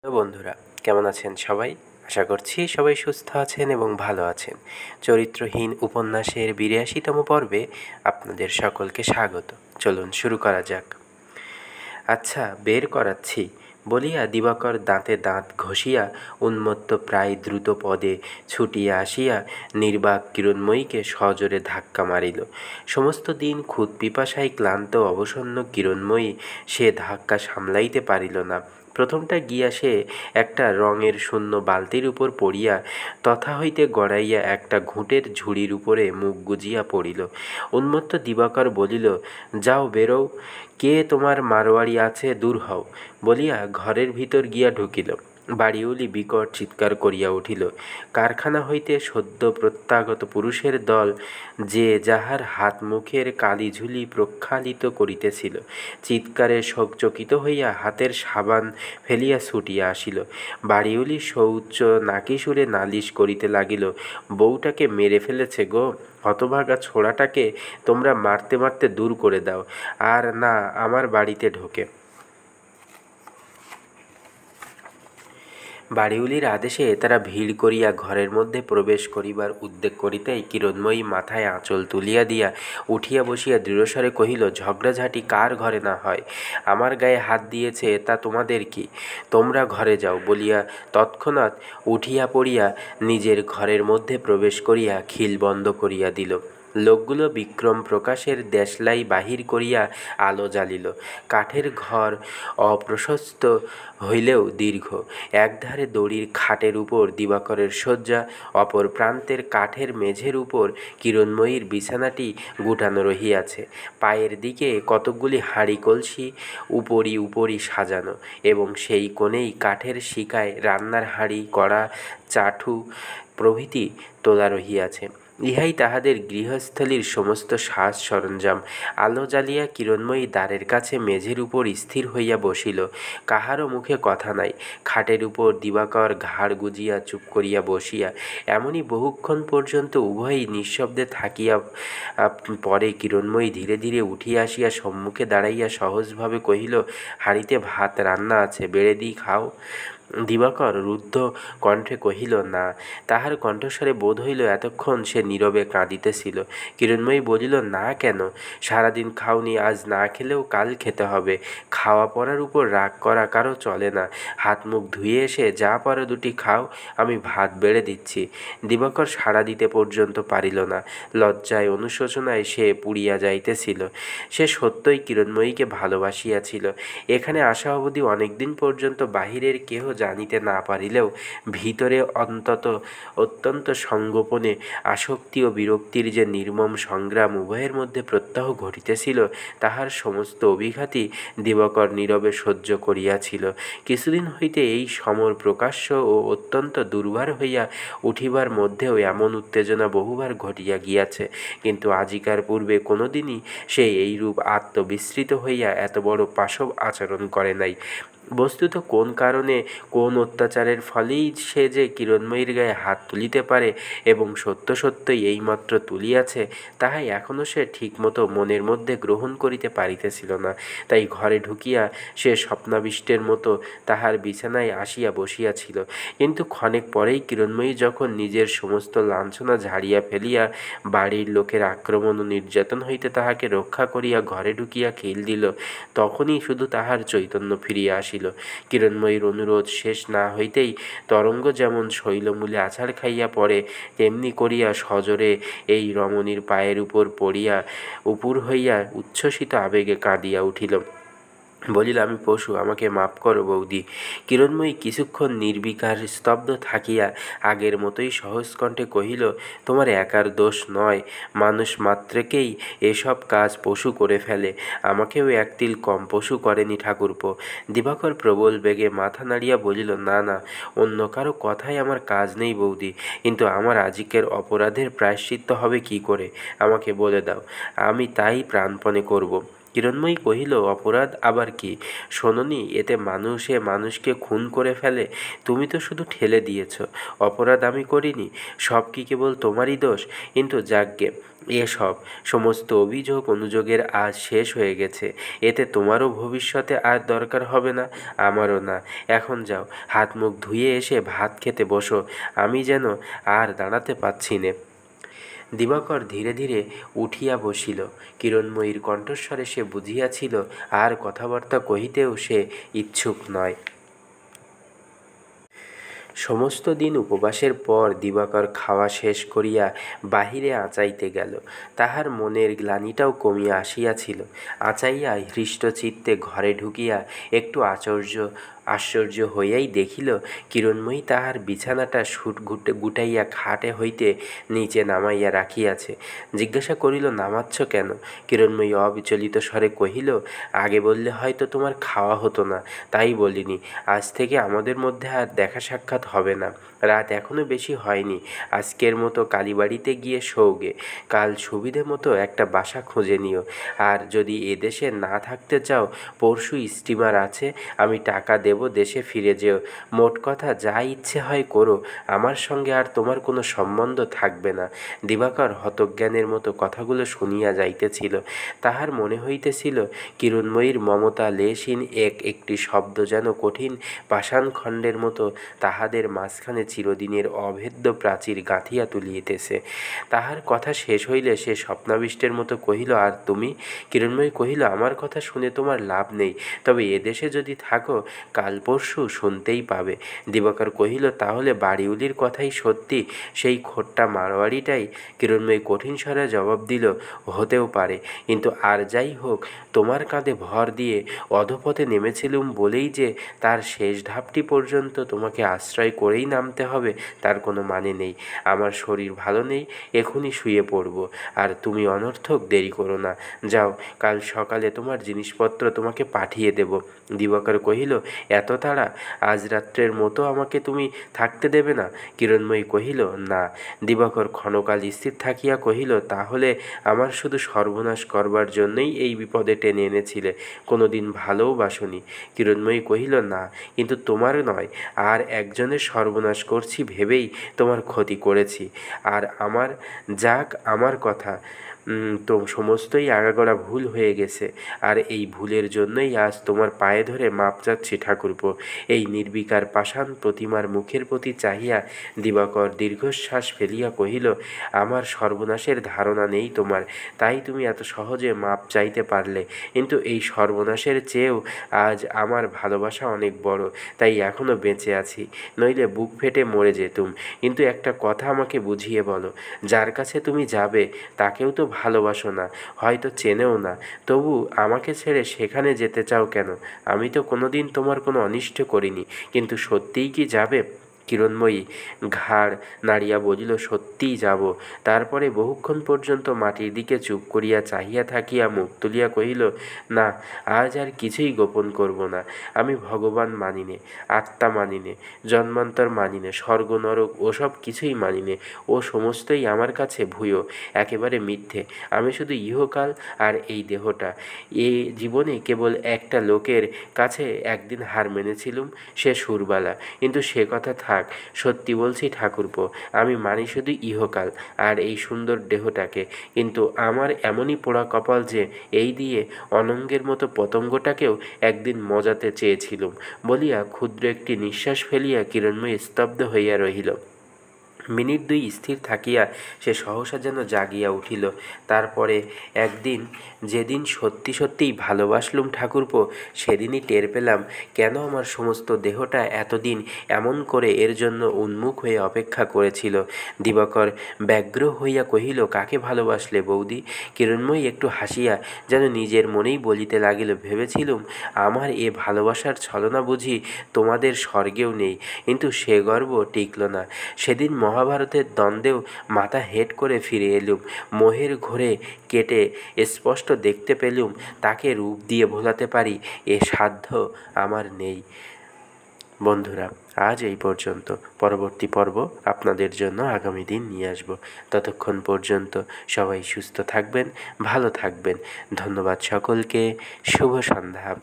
বন্ধুরা, কেমন আছেন সবাই? আশা করছি সবাই সুস্থ আছেন এবং ভালো আছেন। চরিত্রহীন উপন্যাসের ৮২তম পর্বে আপনাদের সকলকে স্বাগত। চলুন শুরু করা যাক। আচ্ছা, বের করাচ্ছি বলিয়া দিবাকর দাঁতে দাঁত ঘষিয়া উন্মত্ত প্রায় দ্রুত পদে ছুটিয়া আসিয়া নির্বাক কিরণময়ীকে সজোরে ধাক্কা মারিল। সমস্ত দিন ক্ষুধ পিপাসায় ক্লান্ত অবসন্ন কিরণময়ী সে ধাক্কা সামলাইতে পারিল না। প্রথমটা গিয়া সে একটা রঙের শূন্য বালতির উপর পড়িয়া তথা হইতে গড়াইয়া একটা ঘুঁটের ঝুড়ির উপরে মুখ গুজিয়া পড়িল। উন্মত্ত দিবাকর বলিল, যাও বেরোও, কে তোমার মারোয়ারি আছে, দূর হও বলিয়া ঘরের ভিতর গিয়া ঢুকিল। বাড়িওয়ালি বিকট চিৎকার করিয়া উঠিল। কারখানা হইতে সদ্য প্রত্যাগত পুরুষের দল যে যাহার হাত মুখের কালিঝুলি প্রক্ষালিত করিতেছিল, চিৎকারে শোকচকিত হইয়া হাতের সাবান ফেলিয়া ছুটিয়া আসিল। বাড়িওয়ালি শৌচ নাকি সুরে নালিশ করিতে লাগিল, বউটাকে মেরে ফেলেছে গো, হতভাগা ছোড়াটাকে তোমরা মারতে মারতে দূর করে দাও, আর না আমার বাড়িতে ঢোকে। বাড়িওয়ালির আদেশে তারা ভিড় করিয়া ঘরের মধ্যে প্রবেশ করিবার উদ্যোগ করিতেই কিরণময়ী মাথায় আঁচল তুলিয়া দিয়া উঠিয়া বসিয়া দৃঢ়স্বরে কহিল, ঝগড়াঝাটি কার ঘরে না হয়? আমার গায়ে হাত দিয়েছে তা তোমাদের কি? তোমরা ঘরে যাও বলিয়া তৎক্ষণাৎ উঠিয়া পড়িয়া নিজের ঘরের মধ্যে প্রবেশ করিয়া খিল বন্ধ করিয়া দিল। লোকগুলো বিক্রম প্রকাশের দেশলাই বাহির করিয়া আলো জ্বালিল। কাঠের ঘর অপ্রশস্ত হইলেও দীর্ঘ। একধারে দড়ির খাটের উপর দিবাকরের শয্যা, অপর প্রান্তের কাঠের মেঝের উপর কিরণময়ীর বিছানাটি গুটানো রহিয়াছে। পায়ের দিকে কতকগুলি হাঁড়ি কলসি উপরি উপরি সাজানো, এবং সেই কোণেই কাঠের শিকায় রান্নার হাঁড়ি, কড়া, চাটু প্রভৃতি তোলা রহিয়াছে। ইহাই তাহাদের গৃহস্থলীর সমস্ত সাজ সরঞ্জাম। আলো জ্বালিয়া কিরণময়ী দ্বারের কাছে মেঝের উপর স্থির হইয়া বসিল। কাহারও মুখে কথা নাই। খাটের উপর দিবাকর ঘাড় গুজিয়া চুপ করিয়া বসিয়া এমনই বহুক্ষণ পর্যন্ত উভয়েই নিঃশব্দে থাকিয়া পরে কিরণময়ী ধীরে ধীরে উঠিয়া আসিয়া সম্মুখে দাঁড়াইয়া সহজভাবে কহিল, হাঁড়িতে ভাত রান্না আছে, বেড়ে দিই, খাও। দিবাকর রুদ্ধ কণ্ঠে কহিল, না। তাহার কণ্ঠস্বরে বোধ হইল এতক্ষণ সে নীরবে কাঁদিতেছিল। কিরণময়ী বলিল, না কেন? সারাদিন খাওনি, আজ না খেলেও কাল খেতে হবে। খাওয়া পড়ার উপর রাগ করা কারো চলে না। হাত মুখ ধুয়ে এসে যা পারো দুটি খাও, আমি ভাত বেড়ে দিচ্ছি। দিবাকর সাড়া দিতে পর্যন্ত পারিল না। লজ্জায় অনুশোচনায় সে পুড়িয়া যাইতেছিল। সে সত্যই কিরণময়ীকে ভালোবাসিয়াছিল। এখানে আসা অবধি অনেকদিন পর্যন্ত বাহিরের কেহ জানিতে না পারিলেও ভিতরে অত্যন্ত সংগোপনে আসক্তি ও বিরক্তির যে নির্মম সংগ্রাম উভয়ের মধ্যে প্রত্যহ ঘটিতেছিল, তাহার সমস্ত অভিঘাতই দিবাকর নীরবে সহ্য করিয়াছিল। কিছুদিন হইতে এই সমর প্রকাশ্য ও অত্যন্ত দুর্বার হইয়া উঠিবার মধ্যেও এমন উত্তেজনা বহুবার ঘটিয়া গিয়াছে, কিন্তু আজিকার পূর্বে কোনোদিনই সে এইরূপ আত্মবিস্মৃত হইয়া এত বড় পাশব আচরণ করে নাই। বস্তুত কোন কারণে, কোন অত্যাচারের ফলেই সে যে কিরণময়ীর গায়ে হাত তুলিতে পারে এবং সত্য সত্যই এইমাত্র তুলিয়াছে, তাহাই এখনও সে ঠিকমতো মনের মধ্যে গ্রহণ করিতে পারিতেছিল না। তাই ঘরে ঢুকিয়া সে স্বপ্নাবিষ্টের মতো তাহার বিছানায় আসিয়া বসিয়াছিল। কিন্তু ক্ষণেক পরেই কিরণময়ী যখন নিজের সমস্ত লাঞ্ছনা ঝাড়িয়া ফেলিয়া বাড়ির লোকের আক্রমণ ও নির্যাতন হইতে তাহাকে রক্ষা করিয়া ঘরে ঢুকিয়া খিল দিল, তখনই শুধু তাহার চৈতন্য ফিরিয়া আসিল। কিরণময়ীর অনুরোধ শেষ না হইতেই তরঙ্গ যেমন শৈলমূলে আছাড় খাইয়া পড়ে, তেমনি করিয়া সজোরে এই রমণীর পায়ের উপর পড়িয়া উপুর হইয়া উচ্ছ্বসিত আবেগে কাঁদিয়া উঠিল। বলিল, আমি পশু, আমাকে মাপ করো বৌদি। কিরণময়ী কিছুক্ষণ নির্বিকার স্তব্ধ থাকিয়া আগের মতোই সহজ কণ্ঠে কহিল, তোমার একার দোষ নয়, মানুষ মাত্রকেই এসব কাজ পশু করে ফেলে। আমাকেও একতিল কম পশু করেনি ঠাকুরপো। দিবাকর প্রবল বেগে মাথা নাড়িয়া বলিল, না না, অন্য কারো কথায় আমার কাজ নেই বৌদি, কিন্তু আমার আজকের অপরাধের প্রায়শ্চিত্ত হবে কি করে আমাকে বলে দাও, আমি তাই প্রাণপণে করব। কিরণময়ী কহিল, অপরাধ আবার কি? শোনোনি, এতে মানুষে মানুষকে খুন করে ফেলে। তুমি তো শুধু ঠেলে দিয়েছ, অপরাধ আমি করিনি। সব কি কেবল তোমারই দোষ? কিন্তু যাকগে, এসব সমস্ত অভিযোগ অনুযোগের আজ শেষ হয়ে গেছে। এতে তোমারও ভবিষ্যতে আর দরকার হবে না, আমারও না। এখন যাও, হাত মুখ ধুয়ে এসে ভাত খেতে বসো। আমি যেন আর দাঁড়াতে পারছি নে। দিবাকর ধীরে ধীরে উঠিয়া বসিল। কিরণময়ীর কণ্ঠস্বরে সে বুঝিয়াছিল আর কথাবার্তা কহিতেও সে ইচ্ছুক নয়। সমস্ত দিন উপবাসের পর দিবাকর খাওয়া শেষ করিয়া বাহিরে আঁচাইতে গেল। তাহার মনের গ্লানিটাও কমিয়া আসিয়াছিল। আঁচাইয়া হৃষ্টচিত্তে ঘরে ঢুকিয়া একটু আশ্চর্য হইয়াই দেখিল কিরণময়ী তাহার বিছানাটা গুটাইয়া খাটে হইতে নিচে নামাইয়া রাখিয়াছে। জিজ্ঞাসা করিল, নামাচ্ছ কেন? কিরণময়ী অবিচলিত স্বরে কহিল, আগে বললে হয়তো তোমার খাওয়া হতো না, তাই বলিনি। আজ থেকে আমাদের মধ্যে আর দেখা সাক্ষাৎ হবে না। রাত এখনও বেশি হয়নি। আজকের মতো কালীবাড়িতে গিয়ে শোওগে। কাল সুবিধে মতো একটা বাসা খুঁজে নিও। আর যদি এদেশে না থাকতে চাও, পরশু স্টিমার আছে, আমি টাকা দেব, দেশে ফিরে যেও। মোট কথা, যা ইচ্ছে হয় করো, আমার সঙ্গে আর তোমার কোনো সম্বন্ধ থাকবে না। দিবাকর হতজ্ঞানের মতো কথাগুলো শুনিয়া যাইতেছিল। তাহার মনে হইতেছিল কিরণময়ীর মমতা লেশহীন একটি শব্দ যেন কঠিন পাষাণখণ্ডের মতো তাহাদের মাঝখানে চিরদিনের অভেদ্য প্রাচীর গাঁথিয়া তুলিতেছে। তাহার কথা শেষ হইলে সে স্বপ্নাবিষ্টের মতো কহিল, আর তুমি? কিরণময়ী কহিল, আমার কথা শুনে তোমার লাভ নেই, তবে এদেশে যদি থাকো, কাল পরশু শুনতেই পাবে। দিবাকর কহিল, তাহলে বাড়িউলির কথাই সত্যি, সেই খোট্টা মারোয়ারিটাই? কিরণময়ী কঠিন স্বরে জবাব দিল, হতেও পারে, কিন্তু আর যাই হোক, তোমার কাঁধে ভর দিয়ে অধোপথে নেমেছিলুম বলেই যে তার শেষ ধাপটি পর্যন্ত তোমাকে আশ্রয় করেই নামতে হবে, তার কোনো মানে নেই। আমার শরীর ভালো নেই, এখনই শুয়ে পড়ব। আর তুমি অনর্থক দেরি করো না, যাও, কাল সকালে তোমার জিনিসপত্র তোমাকে পাঠিয়ে দেব। দিবাকর কহিল, এত তাড়া? আজ রাত্রের মতো আমাকে তুমি থাকতে দেবে না? কিরণময়ী কহিল, না। দিবাকর ক্ষণকাল স্থির থাকিয়া কহিল, তাহলে আমার শুধু সর্বনাশ করবার জন্যই এই বিপদে টেনে এনেছিলে, কোনো দিন ভালোও বাসনি? কিরণময়ী কহিল, না, কিন্তু তোমার নয়, আর একজনের সর্বনাশ করছি ভেবেই তোমার ক্ষতি করেছি। আর আমার কথা তো সমস্তই আগাগোড়া ভুল হয়ে গেছে, আর এই ভুলের জন্যই আজ তোমার পায়ে ধরে মাপ চাচ্ছি ঠাকুরপো। এই নির্বিকার পাষাণ প্রতিমার মুখের প্রতি চাহিয়া দিবাকর দীর্ঘশ্বাস ফেলিয়া কহিল, আমার সর্বনাশের ধারণা নেই তোমার, তাই তুমি এত সহজে মাপ চাইতে পারলে। কিন্তু এই সর্বনাশের চেয়েও আজ আমার ভালোবাসা অনেক বড়, তাই এখনও বেঁচে আছি, নইলে বুক ফেটে মরে যেতুম। কিন্তু একটা কথা আমাকে বুঝিয়ে বলো, যার কাছে তুমি যাবে তাকেও তো ভালোবাসো না, হয়তো চেনেও না, তবু আমাকে ছেড়ে সেখানে যেতে চাও কেন? আমি তো কোনোদিন তোমার কোনো অনিষ্ট করিনি, কিন্তু সত্যিই কি যাবে? কিরণময়ী ঘাড় নাড়িয়া বলিল, সত্যিই যাব। তারপরে বহুক্ষণ পর্যন্ত মাটির দিকে চুপ করিয়া চাহিয়া থাকিয়া মুখ তুলিয়া কহিল, না, আজ আর কিছুই গোপন করব না। আমি ভগবান মানি নে, আত্মা মানি নে, জন্মান্তর মানি নে, স্বর্গ নরক ওসব কিছুই মানি নে। ও সমস্তই আমার কাছে ভূয়, একেবারে মিথ্যে। আমি শুধু ইহকাল আর এই দেহটা। এ জীবনে কেবল একটা লোকের কাছে একদিন হার মেনেছিলুম, সে সুরবালা। কিন্তু সে কথা থাক, সত্যি বলছি ঠাকুরপো, আমি মানি শুধু ইহকাল আর এই সুন্দর দেহটাকে। কিন্তু আমার এমনই পোড়া কপাল যে এই দিয়ে অনঙ্গের মতো পতঙ্গটাকেও একদিন মজাতে চেয়েছিলুম। বলিয়া ক্ষুদ্র একটি নিঃশ্বাস ফেলিয়া কিরণময়ী স্তব্ধ হইয়া রহিল। মিনিট দুই স্থির থাকিয়া সে সহসা যেন জাগিয়া উঠিল। তারপরে একদিন, যেদিন সত্যি সত্যিই ভালোবাসলুম ঠাকুরপো, সেদিনই টের পেলাম কেন আমার সমস্ত দেহটা এতদিন এমন করে এর জন্য উন্মুখ হয়ে অপেক্ষা করেছিল। দিবাকর ব্যগ্র হইয়া কহিল, কাকে ভালোবাসলে বৌদি? কিরণময়ী একটু হাসিয়া যেন নিজের মনেই বলিতে লাগিল, ভেবেছিলুম আমার এ ভালোবাসার ছলনা বুঝি তোমাদের স্বর্গেও নেই, কিন্তু সে গর্ব টিকল না। সেদিন মহাভারতের দ্বন্দ্বেও মাথা হেঁট করে ফিরে এলুম। মোহের ঘোরে কেটে স্পষ্ট দেখতে পেলুম তাকে রূপ দিয়ে ভোলাতে পারি, এ সাধ্য আমার নেই। বন্ধুরা, আজ এই পর্যন্ত। পরবর্তী পর্ব আপনাদের জন্য আগামী দিন নিয়ে আসব। ততক্ষণ পর্যন্ত সবাই সুস্থ থাকবেন, ভালো থাকবেন। ধন্যবাদ সকলকে। শুভ সন্ধ্যা।